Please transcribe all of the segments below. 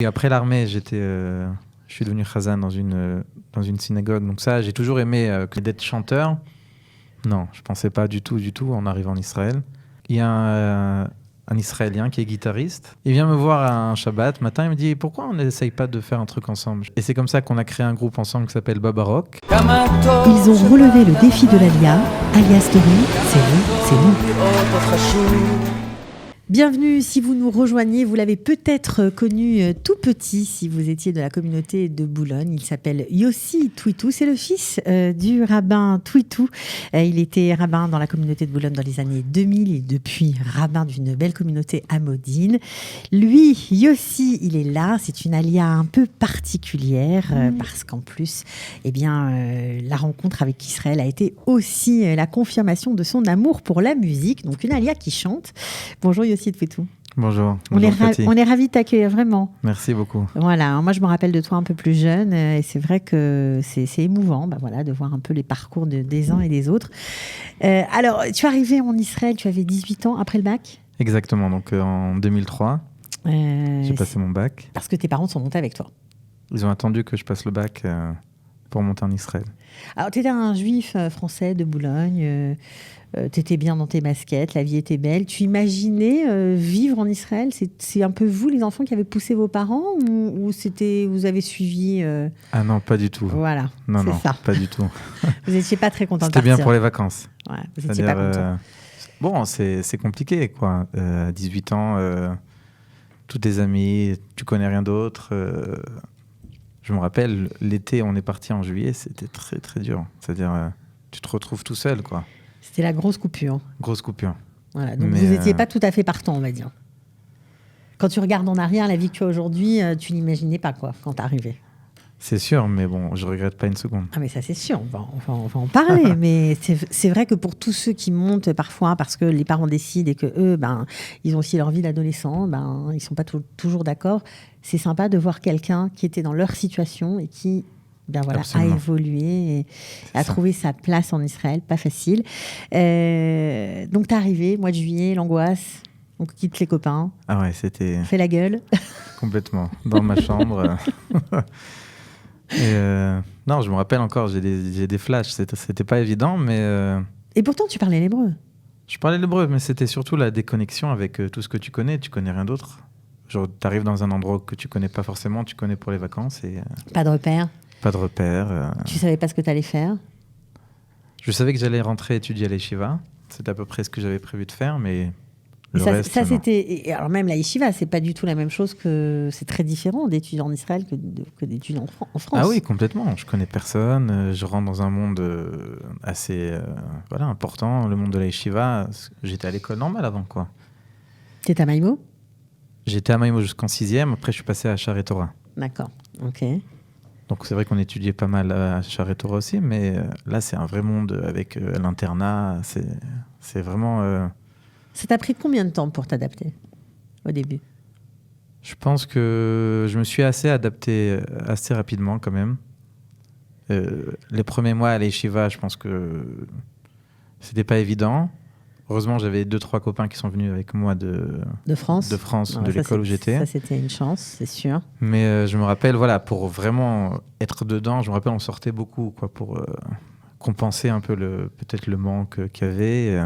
Et après l'armée, je suis devenu chazan dans une synagogue. Donc ça, j'ai toujours aimé d'être chanteur. Non, je pensais pas du tout en arrivant en Israël. Il y a un Israélien qui est guitariste. Il vient me voir un Shabbat matin, il me dit pourquoi on n'essaye pas de faire un truc ensemble. Et c'est comme ça qu'on a créé un groupe ensemble qui s'appelle Baba Rock. Ils ont relevé le défi de l'Alia. Alia Story, c'est vous, c'est nous. Bienvenue, si vous nous rejoignez, vous l'avez peut-être connu tout petit si vous étiez de la communauté de Boulogne. Il s'appelle Yossi Twitou, c'est le fils du rabbin Twitou. Il était rabbin dans la communauté de Boulogne dans les années 2000 et depuis rabbin d'une belle communauté à Modine. Lui, Yossi, il est là, c'est une alia un peu particulière parce qu'en plus, la rencontre avec Israël a été aussi la confirmation de son amour pour la musique, donc une alia qui chante. Bonjour Yossi Twitou. Bonjour. On est ravis de t'accueillir, vraiment. Merci beaucoup. Voilà, moi je me rappelle de toi un peu plus jeune et c'est vrai que c'est émouvant de voir un peu les parcours des uns et des autres. Alors, tu es arrivé en Israël, tu avais 18 ans après le bac ? Exactement, donc en 2003, j'ai passé mon bac. Parce que tes parents sont montés avec toi. Ils ont attendu que je passe le bac pour monter en Israël. Alors, tu étais un juif français de Boulogne. Tu étais bien dans tes baskets, la vie était belle. Tu imaginais vivre en Israël ? C'est un peu vous, les enfants, qui avez poussé vos parents ou vous avez suivi Ah non, pas du tout. Voilà, non, ça. Pas du tout. Vous n'étiez pas très content de C'était partir. bien pour les vacances. Ouais, vous n'étiez pas content. Bon, c'est compliqué, quoi. 18 ans, tous tes amis, tu connais rien d'autre. Je me rappelle, l'été, on est parti en juillet, c'était très, très dur. C'est-à-dire, tu te retrouves tout seul, quoi. C'était la grosse coupure. Grosse coupure. Voilà, donc vous n'étiez pas tout à fait partant, on va dire. Quand tu regardes en arrière, la vie que tu as aujourd'hui, tu n'imaginais pas, quoi, quand tu es arrivé. C'est sûr, mais bon, je regrette pas une seconde. Ah mais ça c'est sûr, on va en parler. Mais c'est vrai que pour tous ceux qui montent parfois parce que les parents décident et que eux, ils ont aussi leur vie d'adolescent, ils sont pas toujours d'accord. C'est sympa de voir quelqu'un qui était dans leur situation et qui a évolué et a trouvé sa place en Israël. Pas facile. Donc t'es arrivé, mois de juillet, l'angoisse. On quitte les copains. Ah ouais, c'était... Fait la gueule. Complètement. Dans ma chambre. Non, je me rappelle encore, j'ai des flashs. C'était pas évident, mais... Et pourtant, tu parlais l'hébreu. Je parlais l'hébreu, mais c'était surtout la déconnexion avec tout ce que tu connais. Tu connais rien d'autre. Genre, t'arrives dans un endroit que tu connais pas forcément, tu connais pour les vacances. Et, pas de repères. Pas de repères. Tu savais pas ce que t'allais faire. Je savais que j'allais rentrer étudier à l'Yeshiva. C'était à peu près ce que j'avais prévu de faire, mais... Ça c'était. Alors même la yeshiva, c'est pas du tout la même chose que. C'est très différent d'étudier en Israël que d'étudier en France. Ah oui, complètement. Je connais personne. Je rentre dans un monde assez important, le monde de la yeshiva. J'étais à l'école normale avant, quoi. T'étais à Maïmo ? J'étais à Maïmo jusqu'en 6e. Après, je suis passé à Shaare Torah. D'accord. Ok. Donc c'est vrai qu'on étudiait pas mal à Shaare Torah aussi, mais là, c'est un vrai monde avec l'internat. C'est vraiment. Ça t'a pris combien de temps pour t'adapter au début ? Je pense que je me suis assez adapté assez rapidement quand même. Les premiers mois à l'Yeshiva, je pense que c'était pas évident. Heureusement, j'avais 2-3 copains qui sont venus avec moi de France, de l'école où j'étais. Ça, c'était une chance, c'est sûr. Mais je me rappelle, pour vraiment être dedans, je me rappelle, on sortait beaucoup, quoi, pour compenser un peu peut-être le manque qu'il y avait.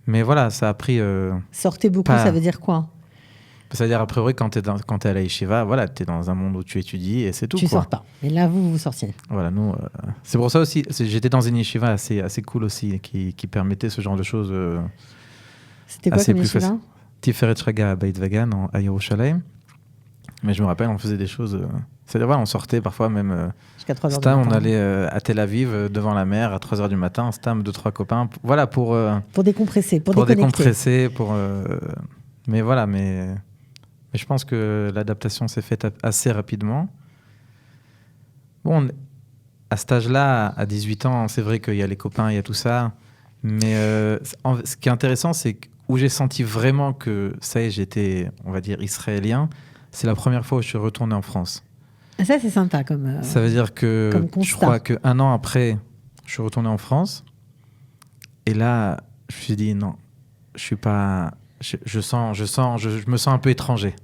Mais voilà, ça a pris... Sortez beaucoup, ça veut dire quoi ? Ça veut dire, a priori, quand t'es à la yeshiva, t'es dans un monde où tu étudies et c'est tout. Tu sors pas. Et là, vous sortiez. Voilà, nous... c'est pour ça aussi, j'étais dans une yeshiva assez cool aussi, qui permettait ce genre de choses. C'était quoi comme yeshiva ? Tiferet Shraga à Beit Vagan, à Yerushalayim. Mais je me rappelle, on faisait des choses... C'est-à-dire, on sortait parfois même... Jusqu'à 3h du matin. On allait à Tel Aviv, devant la mer, à 3h du matin. Stam, 2-3 copains. Voilà, pour décompresser, pour décompresser. Mais voilà, mais je pense que l'adaptation s'est faite assez rapidement. Bon, à cet âge-là, à 18 ans, c'est vrai qu'il y a les copains, il y a tout ça. Mais ce qui est intéressant, c'est où j'ai senti vraiment que, ça y est, j'étais, on va dire, israélien. C'est la première fois où je suis retourné en France. Ça, c'est sympa comme ça veut dire que je crois qu'un an après, je suis retourné en France. Et là, je me suis dit, non, je suis pas... Je me sens un peu étranger.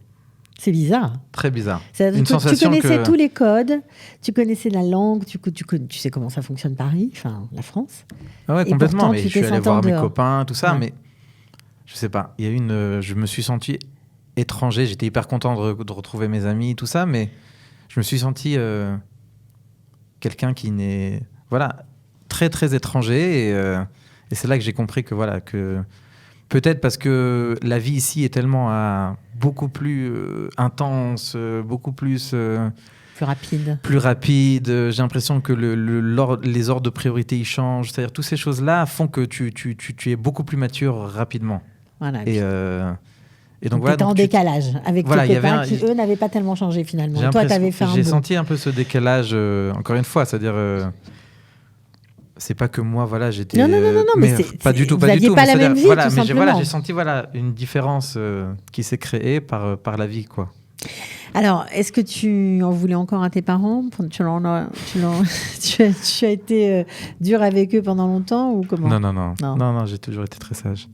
C'est bizarre. Très bizarre. Tu connaissais tous les codes, tu connaissais la langue, tu sais comment ça fonctionne Paris, enfin la France. Ah ouais, complètement. Pourtant, mais je suis allé voir mes copains, tout ça, mais je sais pas. Il y a je me suis senti étranger. J'étais hyper content de retrouver mes amis, tout ça, mais je me suis senti quelqu'un qui n'est, très très étranger. Et c'est là que j'ai compris que peut-être parce que la vie ici est tellement beaucoup plus intense, beaucoup plus plus rapide. J'ai l'impression que les ordres de priorité ils changent. C'est-à-dire toutes ces choses-là font que tu es beaucoup plus mature rapidement. Voilà. Et donc tu étais en décalage avec tes copains qui, eux, n'avaient pas tellement changé finalement. Toi, tu avais fait J'ai senti un peu ce décalage, encore une fois. C'est-à-dire, c'est pas que moi, j'étais... Non, mais pas du tout. Vous n'aviez pas la même vie, tout simplement. J'ai senti une différence qui s'est créée par la vie, quoi. Alors, est-ce que tu en voulais encore à tes parents ? Tu as été dur avec eux pendant longtemps ou comment ? Non, j'ai toujours été très sage.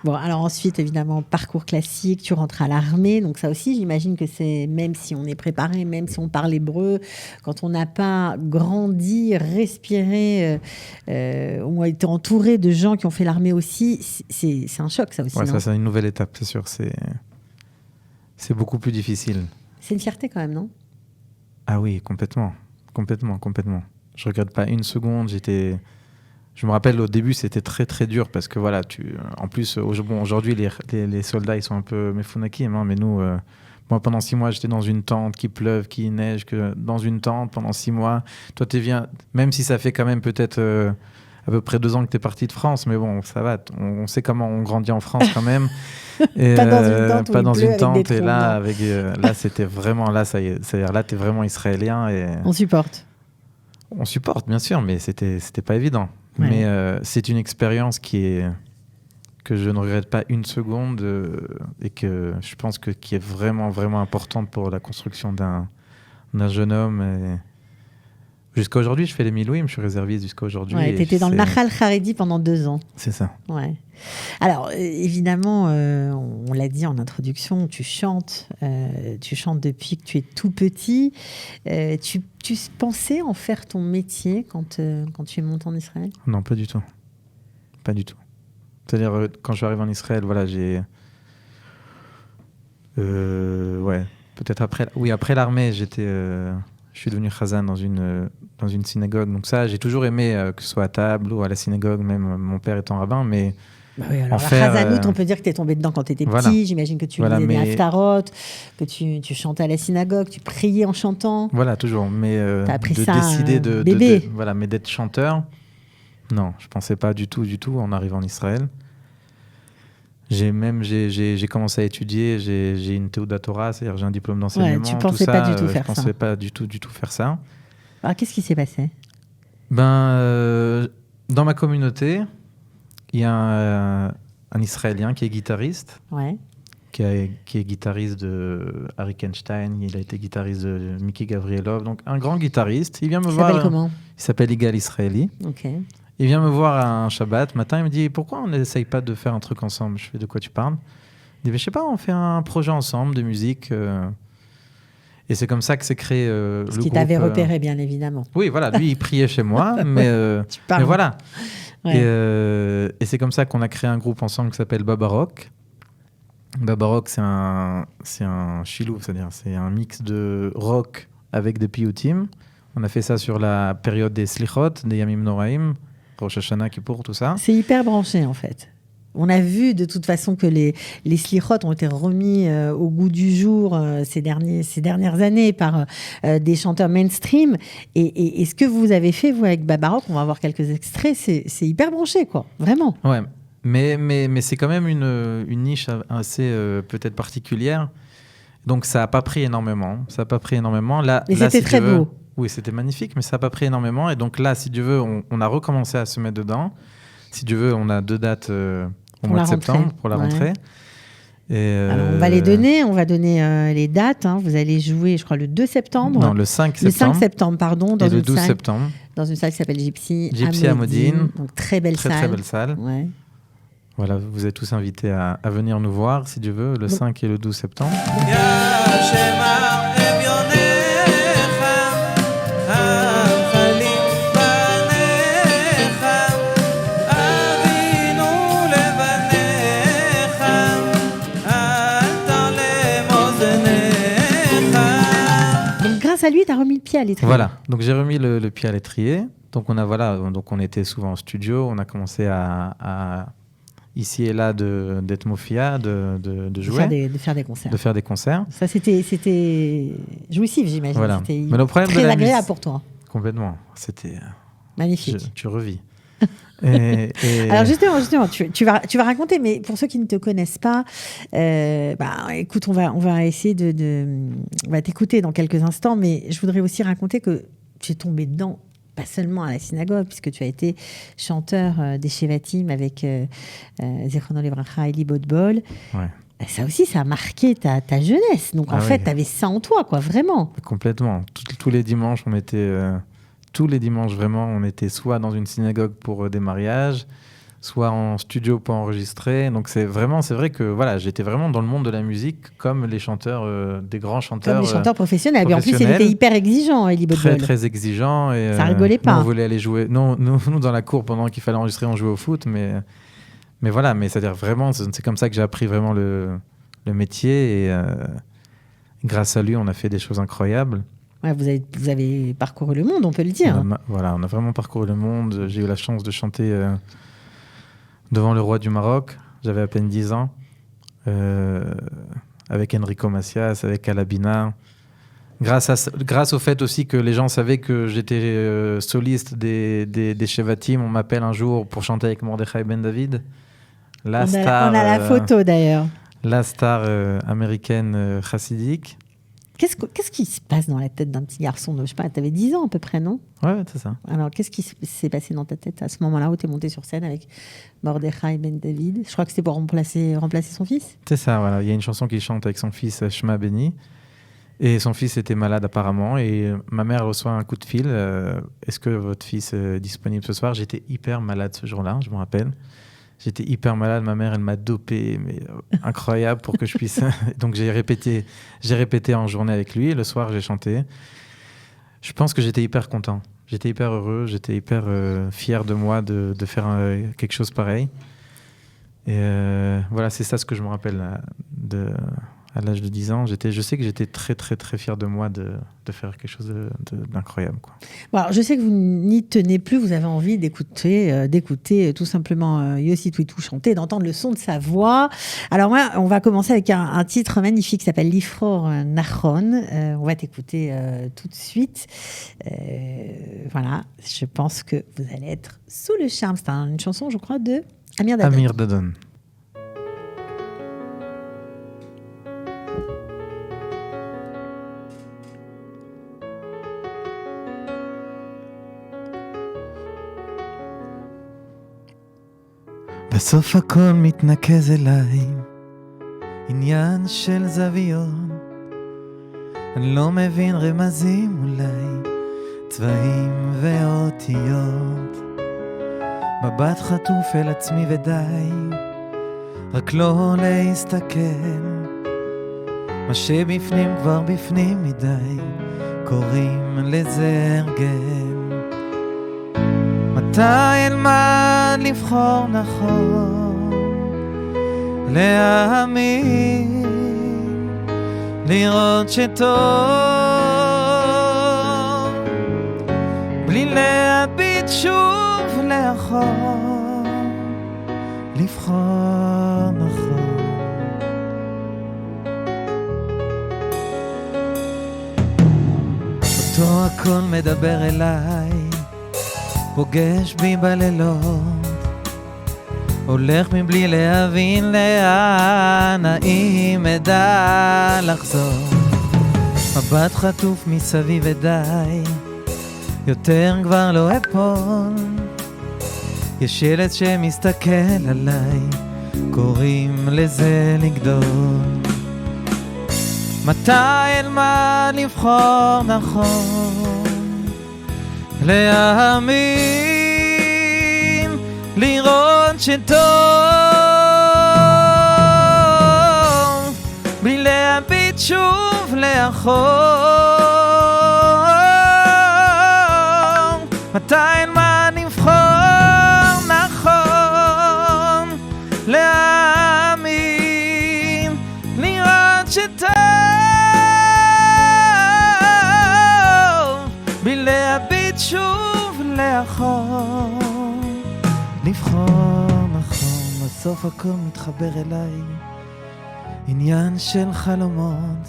Bon, alors ensuite, évidemment, parcours classique, tu rentres à l'armée. Donc ça aussi, j'imagine que c'est, même si on est préparé, même si on parle hébreu, quand on n'a pas grandi, respiré, ou été entouré de gens qui ont fait l'armée aussi, c'est un choc, ça aussi. Ouais, ça, c'est une nouvelle étape, c'est sûr. C'est beaucoup plus difficile. C'est une fierté quand même, non ? Ah oui, complètement. Je regrette pas une seconde, Je me rappelle au début c'était très très dur parce que en plus aujourd'hui les soldats ils sont un peu méfounakim, hein, mais nous moi pendant 6 mois j'étais dans une tente, qu'il pleuve, qu'il neige, dans une tente pendant 6 mois. Toi même si ça fait quand même peut-être à peu près 2 ans que t'es parti de France, mais bon ça va, on sait comment on grandit en France quand même. Et, pas dans une tente et là là c'était vraiment là ça y est, c'est-à-dire là t'es vraiment israélien et on supporte bien sûr, mais c'était pas évident. Ouais. Mais c'est une expérience que je ne regrette pas une seconde et que je pense qui est vraiment, vraiment importante pour la construction d'un jeune homme. Et jusqu'à aujourd'hui, je fais les Milouim, je suis réserviste jusqu'à aujourd'hui. Ouais, tu étais dans le Nahal Haredi pendant 2 ans. C'est ça. Ouais. Alors, évidemment, on l'a dit en introduction, tu chantes depuis que tu es tout petit. Tu pensais en faire ton métier quand tu es monté en Israël ? Non, pas du tout. Pas du tout. C'est-à-dire, quand je suis arrivé en Israël, j'ai... peut-être après... Oui, après l'armée, je suis devenu chazan dans une synagogue. Donc ça, j'ai toujours aimé que ce soit à table ou à la synagogue, même mon père étant rabbin, mais... Bah oui, alors la chazanout, on peut dire que tu es tombé dedans quand tu étais petit. J'imagine que tu lisais des haftarot, que tu chantais à la synagogue, tu priais en chantant. Voilà, toujours. Mais t'as appris ça décider bébé. Mais d'être chanteur, non, je pensais pas du tout en arrivant en Israël. J'ai commencé à étudier, j'ai une Teudat Torah, c'est-à-dire j'ai un diplôme d'enseignement. Ouais, tu pensais pas du tout faire ça. Je pensais pas du tout faire ça. Alors qu'est-ce qui s'est passé ? Dans ma communauté, il y a un Israélien qui est guitariste, qui est guitariste de Harry Kenstein, il a été guitariste de Mickey Gavrilov, donc un grand guitariste. Il vient me voir. Il s'appelle comment ? Il s'appelle Igal Israeli. Ok. Il vient me voir un Shabbat matin, il me dit « Pourquoi on n'essaye pas de faire un truc ensemble ?» Je fais « De quoi tu parles ?» Il dit « Je sais pas, on fait un projet ensemble de musique. » Et c'est comme ça que s'est créé le groupe. Ce qui t'avait repéré, bien évidemment. Oui, voilà, lui, il priait chez moi, mais voilà. Ouais. Et c'est comme ça qu'on a créé un groupe ensemble qui s'appelle Baba Rock. Baba Rock, c'est un chilou, c'est-à-dire c'est un mix de rock avec des piyutim. On a fait ça sur la période des Slichot, des Yamim Noraim, Rosh Hashanah, Kippour, tout ça. C'est hyper branché, en fait. On a vu de toute façon que les slichot ont été remis au goût du jour ces dernières années par des chanteurs mainstream. Et ce que vous avez fait, vous, avec Baba Rock, on va voir quelques extraits, c'est hyper branché, quoi. Vraiment. Ouais, mais c'est quand même une niche assez peut-être particulière. Donc ça n'a pas pris énormément. Là, c'était très beau. Oui, c'était magnifique, mais ça n'a pas pris énormément. Et donc là, si tu veux, on a recommencé à se mettre dedans. Si tu veux, on a 2 dates au mois de septembre pour la rentrée. Et alors, on va les donner. On va donner les dates. Hein. Vous allez jouer, je crois, le 2 septembre. Non, le 5 septembre. Le 5 septembre, pardon. Et le 12 septembre. Dans une salle qui s'appelle Gypsy à Modine. Donc, très belle salle. Très belle salle. Ouais. Voilà, vous êtes tous invités à venir nous voir, si Dieu veut, le 5 et le 12 septembre. Donc, grâce à lui, tu as remis le pied à l'étrier. Voilà, donc j'ai remis le pied à l'étrier. Donc on était souvent en studio, on a commencé à ici et là d'être Mofia, de jouer, de faire des concerts. De faire des concerts. Ça c'était jouissif, j'imagine. Voilà. C'était Mais le problème très de la agréable musique, pour toi. Complètement. C'était magnifique. Tu revis. et... Alors justement, tu vas raconter, mais pour ceux qui ne te connaissent pas, écoute, on va essayer on va t'écouter dans quelques instants, mais je voudrais aussi raconter que tu es tombé dedans. Pas seulement à la synagogue, puisque tu as été chanteur des Shevatim avec Zichrono Livracha et Eli Bodbol. Ouais. Ça aussi, ça a marqué ta jeunesse. Donc, en fait, tu avais ça en toi, quoi, vraiment. Complètement. Tous les dimanches, on était soit dans une synagogue pour des mariages, soit en studio pour enregistrer. Donc, c'est vrai que voilà, j'étais vraiment dans le monde de la musique, comme les chanteurs, des grands chanteurs. Comme les chanteurs professionnels. Et en plus, il était hyper exigeant, Eli Bodbol. Très, très exigeant. Et, ça rigolait pas. Nous, on voulait aller jouer. Non, nous, dans la cour, pendant qu'il fallait enregistrer, on jouait au foot. Mais voilà, c'est-à-dire vraiment, c'est comme ça que j'ai appris vraiment le métier. Et grâce à lui, on a fait des choses incroyables. Ouais, vous avez parcouru le monde, on peut le dire. On a vraiment parcouru le monde. J'ai eu la chance de chanter devant le roi du Maroc. J'avais à peine 10 ans. Avec Enrico Macias, avec Alabina. Grâce au fait aussi que les gens savaient que j'étais soliste des Shevatim, on m'appelle un jour pour chanter avec Mordechai Ben David. On a la photo d'ailleurs. La star américaine chassidique. Qu'est-ce qui se passe dans la tête d'un petit garçon de, je sais pas, t'avais 10 ans à peu près, non ? Ouais, c'est ça. Alors, qu'est-ce qui s'est passé dans ta tête à ce moment-là où tu es monté sur scène avec Mordechai Ben David ? Je crois que c'était pour remplacer son fils. C'est ça, voilà. Il y a une chanson qu'il chante avec son fils, Shema Beni. Et son fils était malade apparemment. Et ma mère reçoit un coup de fil. Est-ce que votre fils est disponible ce soir ? J'étais hyper malade ce jour-là, je me rappelle. J'étais hyper malade, ma mère, elle m'a dopé, mais incroyable pour que je puisse... Donc j'ai répété en journée avec lui, et le soir j'ai chanté. Je pense que j'étais hyper content, j'étais hyper heureux, j'étais hyper fier de moi de faire quelque chose pareil. Et voilà, c'est ça ce que je me rappelle à l'âge de 10 ans. Je sais que j'étais très très très fier de moi de faire quelque chose d'incroyable, quoi. Bon, alors, je sais que vous n'y tenez plus, vous avez envie d'écouter tout simplement Yossi Twitou chanter, d'entendre le son de sa voix. Alors moi, on va commencer avec un titre magnifique qui s'appelle Lifror Nachon. On va t'écouter tout de suite. Voilà, je pense que vous allez être sous le charme. C'est une chanson, je crois, de Amir Daddon. Amir Daddon. בסוף הכל מתנקז אליי, עניין של זוויות, אני לא מבין רמזים אולי, צבעים ואותיות, מבט חטוף אל עצמי ודי, רק לא להסתכל, מה שבפנים כבר בפנים מדי, קוראים לזה הרגל. מתי אלמד לבחור נכון, להאמין, לראות שטוב, בלי להביט שוב לאחור, לבחור נכון. אותו הכל מדבר אליי, פוגש בי בלילות, הולך מבלי להבין לאן, האם אדע לחזור, מבט חטוף מסביב ודי, יותר כבר לא אפול, יש ילד שמסתכל עליי, קוראים לזה לגדול. מתי אלמד לבחור נכון, להאמין, לראות שטוב, להביט שוב לאחור, מתי מה נבחור נכון, להאמין, לראות שטוב, בלי להביט שוב לאחור, לבחור נכון, בסוף הכל מתחבר אליי, עניין של חלומות,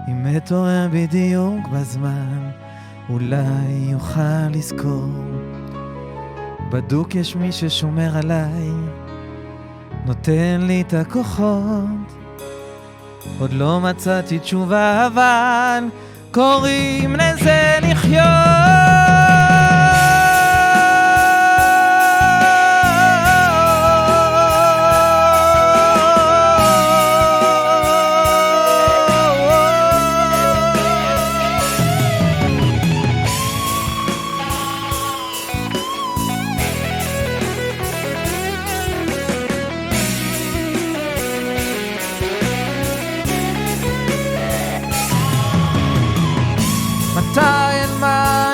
אם אתעורר בדיוק בזמן, אולי יוכל לזכור, בדוק יש מי ששומר עליי, נותן לי את הכוחות, עוד לא מצאתי תשובה אבל קוראים לזה לחיות.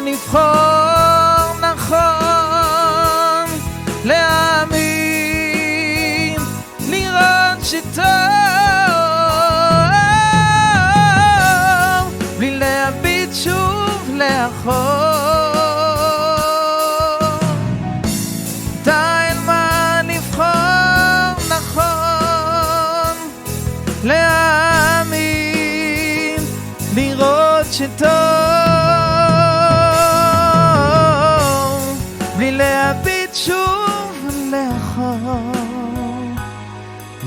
לבחור נכון, להאמין, לראות שטוב, בלי להביט שוב לאחור, די מה לבחור נכון, להאמין, לראות שטוב, להביט שוב לאחור,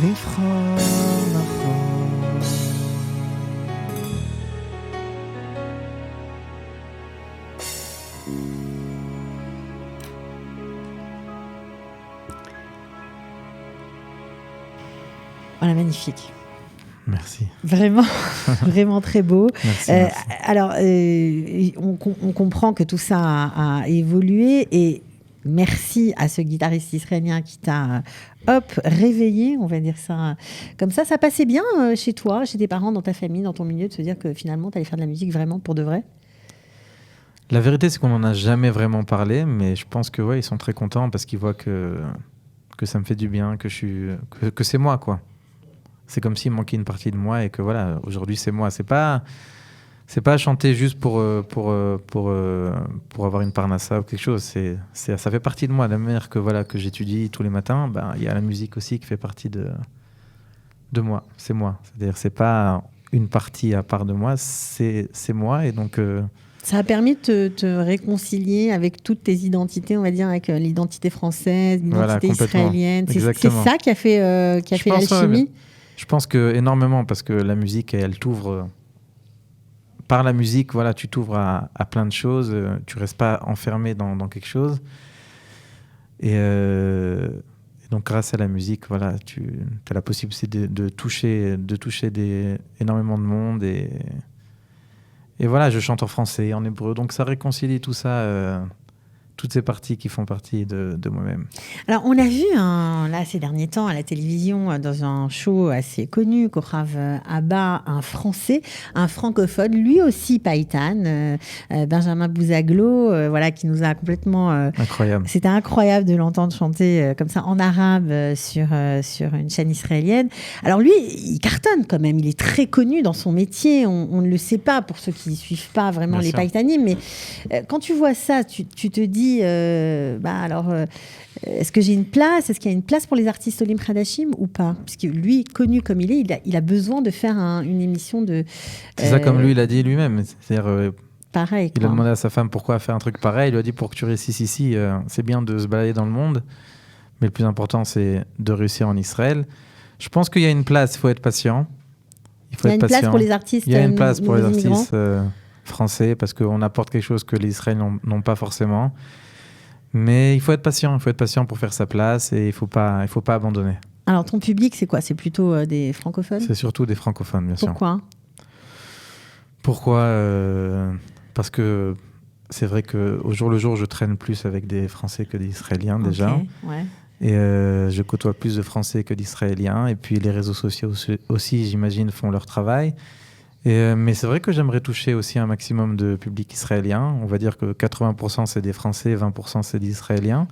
לבחור נכון. Voilà, magnifique. Merci. Vraiment, vraiment très beau. Merci, merci. Alors, on comprend que tout ça a évolué et merci à ce guitariste israélien qui t'a réveillé, on va dire ça comme ça. Ça passait bien chez toi, chez tes parents, dans ta famille, dans ton milieu, de se dire que finalement, tu allais faire de la musique vraiment pour de vrai? La vérité, c'est qu'on n'en a jamais vraiment parlé, mais je pense que ouais, ils sont très contents parce qu'ils voient que ça me fait du bien, que c'est moi, quoi. C'est comme s'il manquait une partie de moi et que voilà, aujourd'hui c'est moi. C'est pas chanter juste pour avoir une parnassa ou quelque chose. Ça fait partie de moi. La manière que j'étudie tous les matins, il y a la musique aussi qui fait partie de moi. C'est moi. C'est-à-dire c'est pas une partie à part de moi, c'est moi et donc. Ça a permis de te réconcilier avec toutes tes identités, on va dire, avec l'identité française, l'identité israélienne. C'est ça qui a fait l'alchimie. Je pense que énormément parce que la musique, elle t'ouvre. Par la musique, voilà, tu t'ouvres à plein de choses. Tu restes pas enfermé dans quelque chose. Et donc, grâce à la musique, voilà, tu as la possibilité de toucher énormément de monde. Et voilà, je chante en français et en hébreu. Donc, ça réconcilie tout ça. Toutes ces parties qui font partie de moi-même. Alors, on a vu là, ces derniers temps à la télévision, dans un show assez connu, Kochav Abba, un Français, un francophone, lui aussi Païtan, Benjamin Bouzaglo, voilà, qui nous a complètement... incroyable. C'était incroyable de l'entendre chanter comme ça en arabe sur une chaîne israélienne. Alors lui, il cartonne quand même, il est très connu dans son métier, on ne le sait pas pour ceux qui ne suivent pas vraiment les Païtanim, mais quand tu vois ça, tu te dis est-ce que j'ai une place? Est-ce qu'il y a une place pour les artistes Olim Khadashim ou pas? Puisque lui, connu comme il est, il a besoin de faire une émission de... C'est ça, comme lui, il a dit lui-même. C'est-à-dire, pareil. Il a demandé à sa femme pourquoi faire un truc pareil. Il lui a dit pour que tu réussisses ici, c'est bien de se balader dans le monde, mais le plus important, c'est de réussir en Israël. Je pense qu'il y a une place, il faut être patient. Il y a une place pour les artistes. Il y a une place pour les artistes français parce qu'on apporte quelque chose que les Israéliens n'ont pas forcément. Mais il faut être patient pour faire sa place et il faut pas abandonner. Alors ton public, c'est quoi? C'est plutôt des francophones? C'est surtout des francophones, bien sûr. Pourquoi? Parce que c'est vrai qu'au jour le jour, je traîne plus avec des Français que des Israéliens déjà. Ouais. Et je côtoie plus de Français que d'Israéliens. Et puis les réseaux sociaux aussi, j'imagine, font leur travail. Mais c'est vrai que j'aimerais toucher aussi un maximum de public israélien. On va dire que 80% c'est des Français, 20% c'est des Israéliens.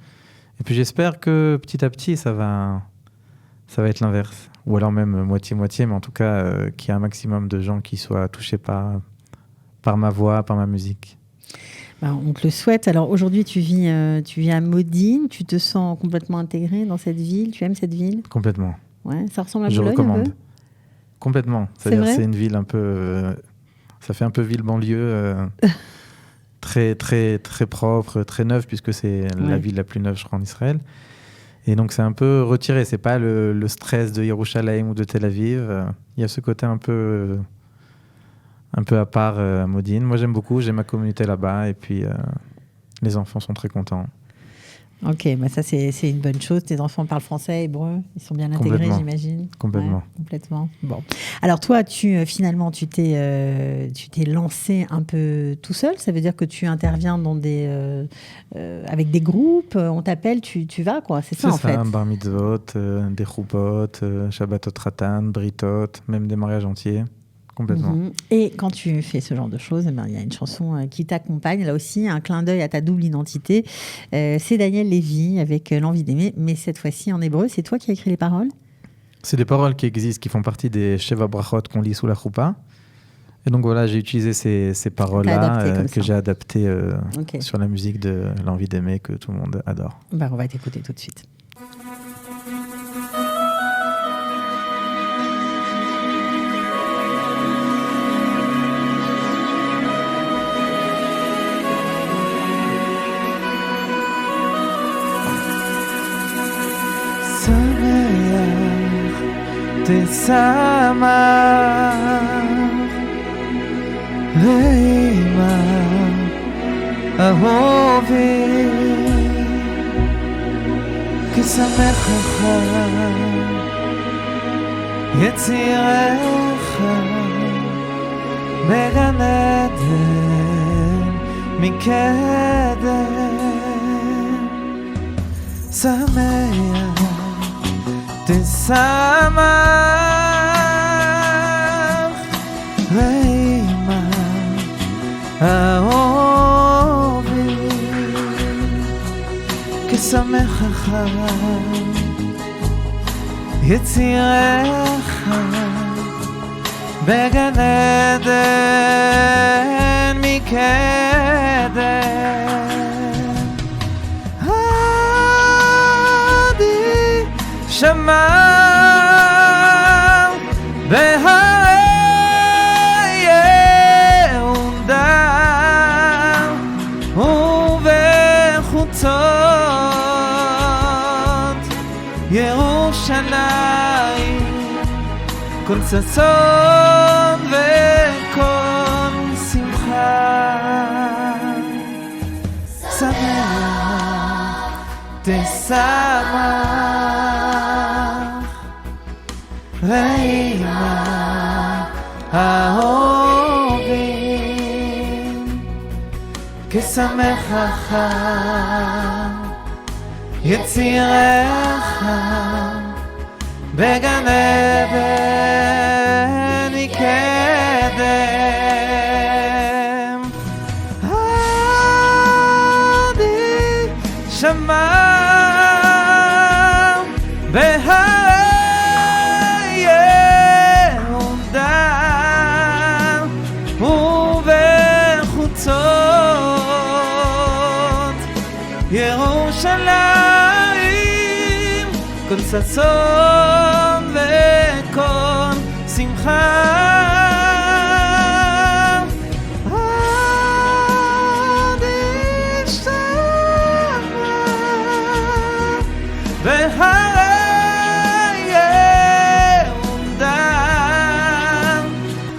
Et puis j'espère que petit à petit, ça va être l'inverse. Ou alors même moitié-moitié, mais en tout cas, qu'il y ait un maximum de gens qui soient touchés par ma voix, par ma musique. On te le souhaite. Alors aujourd'hui, tu vis à Modine. Tu te sens complètement intégré dans cette ville. Tu aimes cette ville ? Complètement. Ouais, ça ressemble à Je Boulogne recommande. un peu ? Complètement. C'est une ville un peu... ça fait un peu ville-banlieue, très, très, très propre, très neuve, puisque c'est la ville la plus neuve, je crois, en Israël. Et donc, c'est un peu retiré. C'est pas le stress de Yerushalayim ou de Tel Aviv. Il y a ce côté un peu à part à Modine. Moi, j'aime beaucoup. J'ai ma communauté là-bas. Et puis, les enfants sont très contents. Ok, ça c'est une bonne chose. Tes enfants parlent français, hébreu, ils sont bien intégrés, j'imagine. Complètement. Ouais, complètement. Bon. Alors toi, finalement, tu t'es lancé un peu tout seul. Ça veut dire que tu interviens dans avec des groupes. On t'appelle, tu vas quoi. C'est ça en fait. Un bar mitzvot, des choupot, shabbatot ratan, britot, même des mariages entiers. Complètement. Et quand tu fais ce genre de choses, il y a une chanson qui t'accompagne. Là aussi, un clin d'œil à ta double identité. C'est Daniel Lévy avec L'envie d'aimer, mais cette fois-ci en hébreu. C'est toi qui as écrit les paroles ? C'est des paroles qui existent, qui font partie des Sheva Brachot qu'on lit sous la choupa. Et donc voilà, j'ai utilisé ces paroles-là que j'ai adaptées sur la musique de L'envie d'aimer que tout le monde adore. On va t'écouter tout de suite. תשמח ואימא אהובי כשמחך יצירך בגן עדן מקדם שמח תשמח ואימא אהובי כשמחך יצירך בגן עדן מקדם עדי שמע בהרי יהודה ובחוצות ירושלים כל ששון וכל שמחה שמח תשמח ואימא אהובים כשמחך יצירך בגן עדן מקדם עדי שמע בהרי יהודה ובחוצות ירושלים כל ששון וכל שמחה עדי שמע בהרי יהודה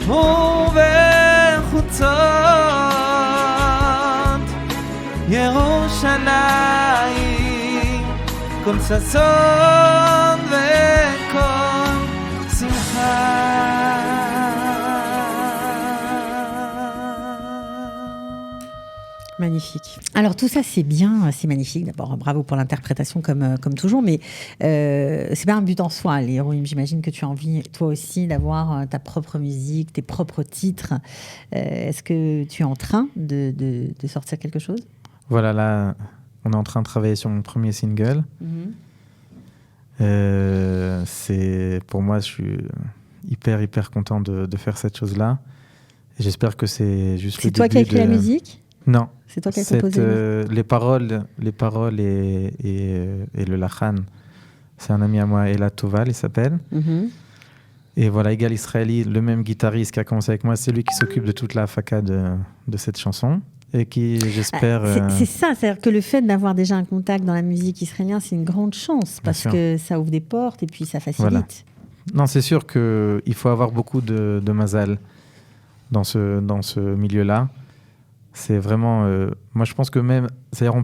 ובחוצות ירושלים כל ששון וכל שמחה Magnifique. Alors tout ça c'est bien, c'est magnifique. D'abord bravo pour l'interprétation comme toujours, mais c'est pas un but en soi, les héroïnes. J'imagine que tu as envie toi aussi d'avoir ta propre musique, tes propres titres. Est-ce que tu es en train de sortir quelque chose? Voilà, là, on est en train de travailler sur mon premier single. C'est, pour moi, je suis hyper content de faire cette chose-là. Et j'espère que c'est juste le début. C'est toi qui as écrit la musique? Non. C'est toi qui as composé les paroles et le lachan, c'est un ami à moi, Ela Toval, il s'appelle. Et voilà, Igal Israeli, le même guitariste qui a commencé avec moi, c'est lui qui s'occupe de toute la faka de cette chanson. Et qui, j'espère... C'est ça, c'est-à-dire que le fait d'avoir déjà un contact dans la musique israélienne, c'est une grande chance, parce que ça ouvre des portes et puis ça facilite. Voilà. Non, c'est sûr qu'il faut avoir beaucoup de mazal dans ce milieu-là. C'est vraiment... moi, je pense que même... C'est-à-dire,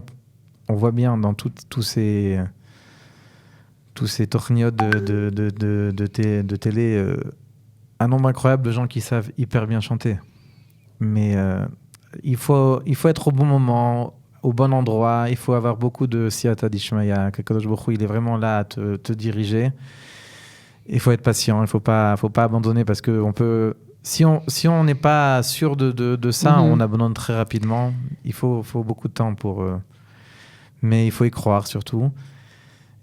on voit bien dans tous ces torniodes de télé un nombre incroyable de gens qui savent hyper bien chanter. Mais il faut être au bon moment, au bon endroit. Il faut avoir beaucoup de siyata d'ishmaya. Kadosh Baruch Hu, il est vraiment là à te diriger. Il faut être patient. Il ne faut pas abandonner parce qu'on peut... Si on n'est pas sûr de ça, on abandonne très rapidement. Il faut beaucoup de temps pour... mais il faut y croire surtout.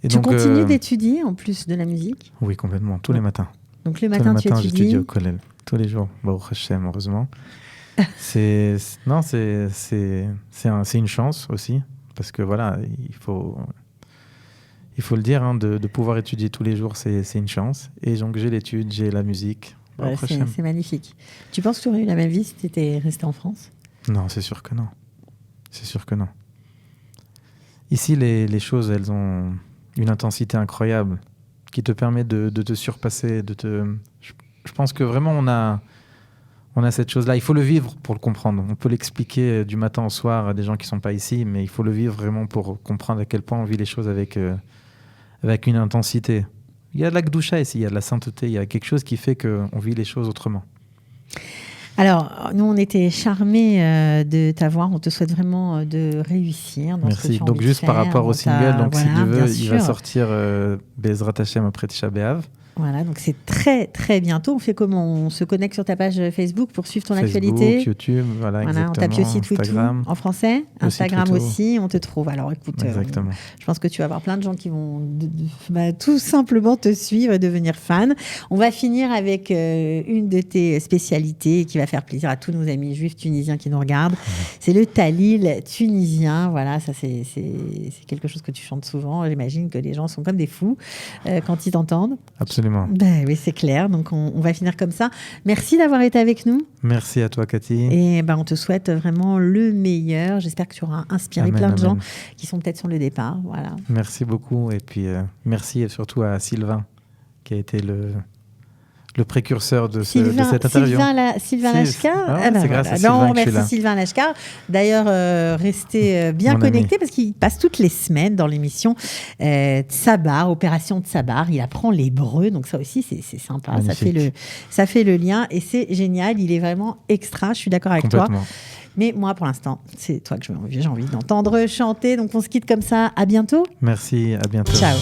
Et tu continues d'étudier en plus de la musique? Oui, complètement. Tous les matins. Donc le matin, tu étudies? J'étudie au Kollel. Tous les jours. Baruch Hashem, heureusement. C'est une chance aussi. Parce que voilà, il faut le dire, hein, de pouvoir étudier tous les jours, c'est une chance. Et donc j'ai l'étude, j'ai la musique. C'est magnifique. Tu penses que tu aurais eu la même vie si tu étais resté en France? Non, c'est sûr que non. C'est sûr que non. Ici, les choses, elles ont une intensité incroyable qui te permet de te surpasser. Je pense que vraiment, on a cette chose-là. Il faut le vivre pour le comprendre. On peut l'expliquer du matin au soir à des gens qui ne sont pas ici, mais il faut le vivre vraiment pour comprendre à quel point on vit les choses avec une intensité. Il y a de la gdoucha ici, il y a de la sainteté, il y a quelque chose qui fait qu'on vit les choses autrement. Alors, nous, on était charmés de t'avoir. On te souhaite vraiment de réussir dans ce que tu as donc, juste par rapport au single, donc, si Dieu veut, il va sortir Bezrat Hashem après Tisha B'Av. Voilà, donc c'est très très bientôt. On fait comment? On se connecte sur ta page Facebook pour suivre ton actualité. YouTube, voilà exactement. On tapit aussi Instagram en français, Instagram aussi, on te trouve. Alors écoute, je pense que tu vas avoir plein de gens qui vont tout simplement te suivre et devenir fan. On va finir avec une de tes spécialités qui va faire plaisir à tous nos amis juifs tunisiens qui nous regardent. C'est le talil tunisien. Voilà, ça c'est quelque chose que tu chantes souvent. J'imagine que les gens sont comme des fous quand ils t'entendent. Absolument. Ben oui, c'est clair. Donc, on va finir comme ça. Merci d'avoir été avec nous. Merci à toi, Cathy. Et on te souhaite vraiment le meilleur. J'espère que tu auras inspiré plein de gens qui sont peut-être sur le départ. Voilà. Merci beaucoup. Et puis, merci surtout à Sylvain, qui a été le précurseur de cette interview. Sylvain Lashkar. C'est grâce à Sylvain que je suis là. Merci Sylvain Lashkar. D'ailleurs, restez bien connectés parce qu'il passe toutes les semaines dans l'émission Tsabar, Opération Tsabar. Il apprend l'hébreu, donc ça aussi c'est sympa. Ça fait le lien et c'est génial. Il est vraiment extra. Je suis d'accord avec toi. Mais moi, pour l'instant, c'est toi que j'ai envie d'entendre chanter. Donc on se quitte comme ça. À bientôt. Merci, à bientôt. Ciao.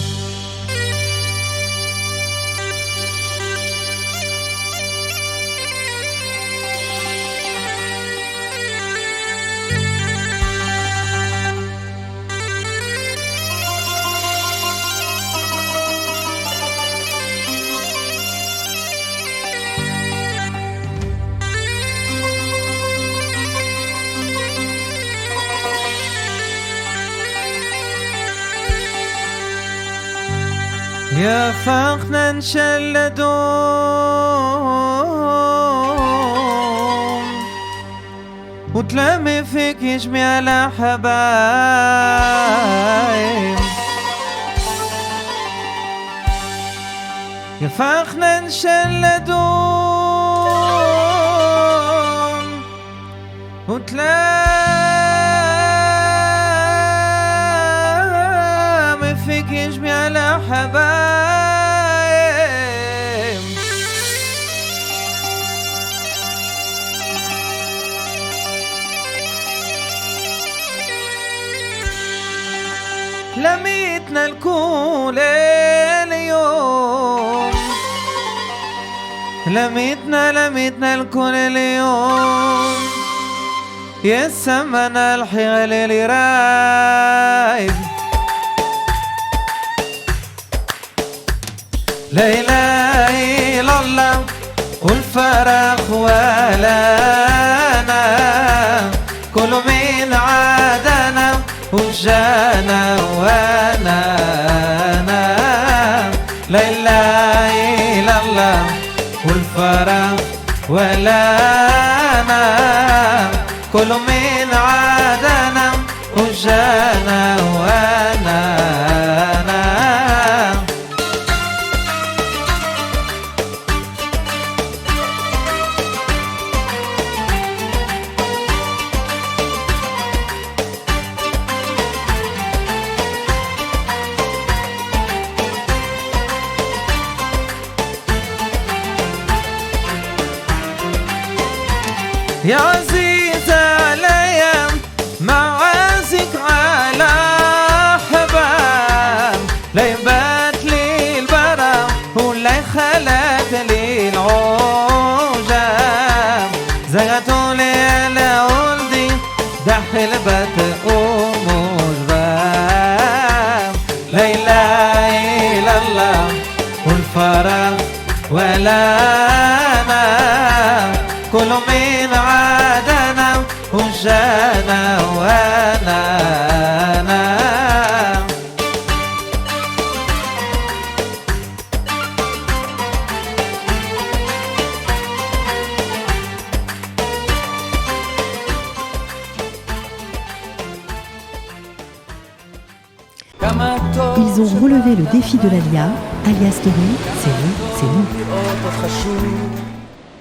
يا فخنا شلدون وتلمي فيك جميع الحبايب يا فخنا شلدون وتلمي فيك جميع الحبايب لميتنا الكل اليوم لميتنا الكل اليوم يا سمنا الحيل اللي رايد لا إله إلا الله والفرح ولانا كل من عادنا وجانا وانا لا إله إلا الله والفرح ولانا كل من عادنا وجانا وانا يا عزيز عليا معازك على حباب لا يبات لي البرا ولا يخلت لي العجاب زغتوا لي على ولدي دحل بات ومجباب لا إله إلا الله والفرح ولا أنا كل من عادنا وجانا وانا Ils ont relevé le défi de l'Alia. Alia Story, c'est vous, c'est nous.